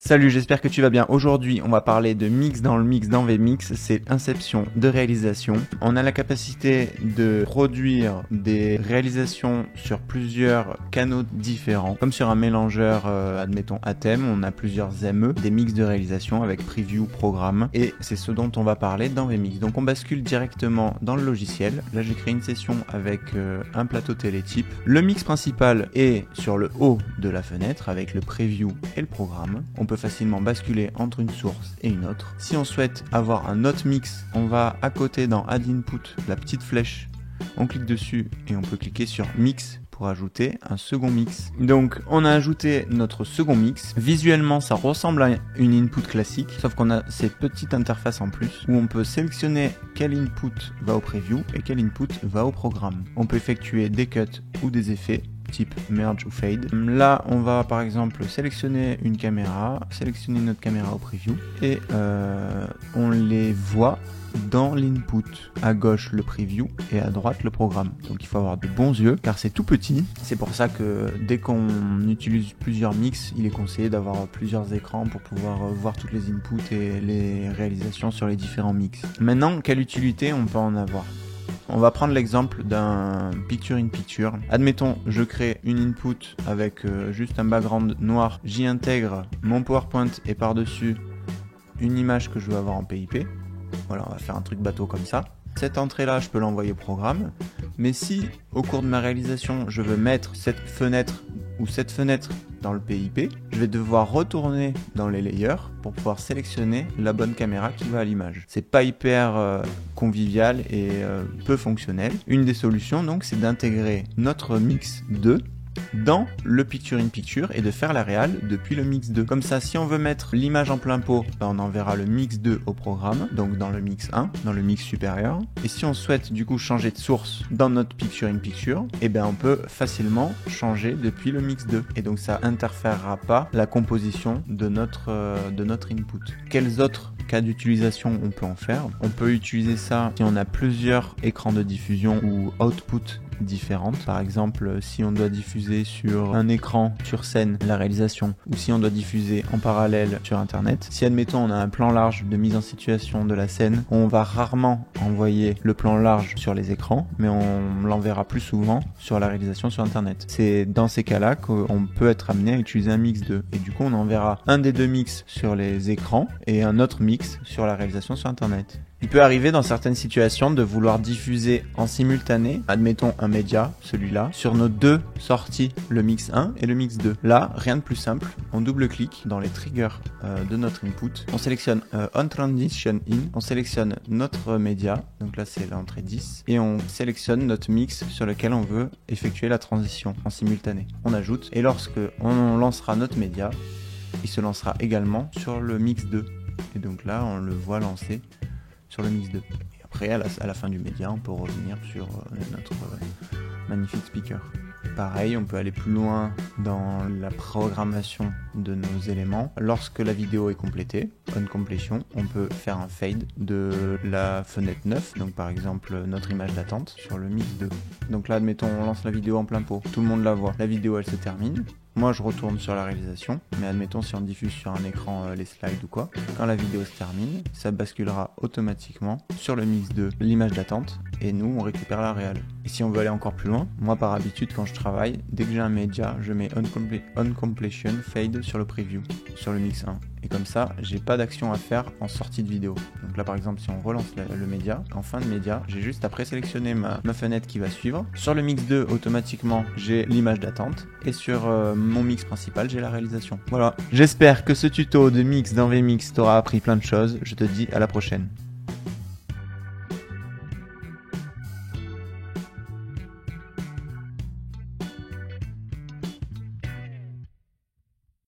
Salut, j'espère que tu vas bien. Aujourd'hui, on va parler de mix dans le mix dans VMix. C'est inception de réalisation. On a la capacité de produire des réalisations sur plusieurs canaux différents. Comme sur un mélangeur, admettons Atem, on a plusieurs ME, des mix de réalisation avec preview, programme. Et c'est ce dont on va parler dans VMix. Donc on bascule directement dans le logiciel. Là, j'ai créé une session avec un plateau télétype. Le mix principal est sur le haut de la fenêtre avec le preview et le programme. On peut facilement basculer entre une source et une autre. Si on souhaite avoir un autre mix, on va à côté dans Add Input, la petite flèche, on clique dessus et on peut cliquer sur Mix pour ajouter un second mix. Donc on a ajouté notre second mix. Visuellement ça ressemble à une input classique, sauf qu'on a cette petite interface en plus où on peut sélectionner quel input va au preview et quel input va au programme. On peut effectuer des cuts ou des effets type merge ou fade. Là, on va par exemple sélectionner une caméra, sélectionner notre caméra au preview et on les voit dans l'input. À gauche le preview et à droite le programme. Donc il faut avoir de bons yeux car c'est tout petit. C'est pour ça que dès qu'on utilise plusieurs mix, il est conseillé d'avoir plusieurs écrans pour pouvoir voir toutes les inputs et les réalisations sur les différents mix. Maintenant, quelle utilité on peut en avoir ? On va prendre l'exemple d'un picture-in-picture. Admettons, je crée une input avec juste un background noir. J'y intègre mon PowerPoint et par-dessus une image que je veux avoir en PIP. Voilà, on va faire un truc bateau comme ça. Cette entrée-là, je peux l'envoyer au programme. Mais si, au cours de ma réalisation, je veux mettre cette fenêtre ou cette fenêtre dans le PIP, je vais devoir retourner dans les layers pour pouvoir sélectionner la bonne caméra qui va à l'image. C'est pas hyper convivial et peu fonctionnel. Une des solutions donc c'est d'intégrer notre mix 2 dans le picture-in-picture et de faire la réal depuis le mix 2. Comme ça, si on veut mettre l'image en plein pot, on enverra le mix 2 au programme, donc dans le mix 1, dans le mix supérieur. Et si on souhaite du coup changer de source dans notre picture-in-picture, on peut facilement changer depuis le mix 2. Et donc ça interférera pas la composition de notre input. Quels autres cas d'utilisation on peut en faire? On peut utiliser ça si on a plusieurs écrans de diffusion ou output différentes. Par exemple, si on doit diffuser sur un écran sur scène la réalisation ou si on doit diffuser en parallèle sur internet. Si admettons on a un plan large de mise en situation de la scène, on va rarement envoyer le plan large sur les écrans, mais on l'enverra plus souvent sur la réalisation sur internet. C'est dans ces cas-là qu'on peut être amené à utiliser un mix 2 et du coup on enverra un des deux mix sur les écrans et un autre mix sur la réalisation sur internet. Il peut arriver dans certaines situations de vouloir diffuser en simultané, admettons un média, celui-là, sur nos deux sorties, le mix 1 et le mix 2. Là, rien de plus simple, on double-clique dans les triggers de notre input, on sélectionne On Transition In, on sélectionne notre média, donc là c'est l'entrée 10, et on sélectionne notre mix sur lequel on veut effectuer la transition en simultané. On ajoute, et lorsque on lancera notre média, il se lancera également sur le mix 2. Et donc là, on le voit lancer sur le mix 2. Et après, à la fin du média, on peut revenir sur notre magnifique speaker. Pareil, on peut aller plus loin dans la programmation de nos éléments. Lorsque la vidéo est complétée, on completion, on peut faire un fade de la fenêtre 9, donc par exemple notre image d'attente sur le mix 2. Donc là, admettons, on lance la vidéo en plein pot, tout le monde la voit. La vidéo, elle se termine. Moi, je retourne sur la réalisation, mais admettons si on diffuse sur un écran les slides ou quoi, quand la vidéo se termine, ça basculera automatiquement sur le mix 2, l'image d'attente, et nous, on récupère la réal. Et si on veut aller encore plus loin, moi par habitude, quand je travaille, dès que j'ai un média, je mets on completion fade sur le preview, sur le mix 1. Et comme ça, j'ai pas d'action à faire en sortie de vidéo. Donc là, par exemple, si on relance le média, en fin de média, j'ai juste à présélectionner ma fenêtre qui va suivre. Sur le mix 2, automatiquement, j'ai l'image d'attente. Et sur mon mix principal, j'ai la réalisation. Voilà. J'espère que ce tuto de mix dans VMix t'aura appris plein de choses. Je te dis à la prochaine.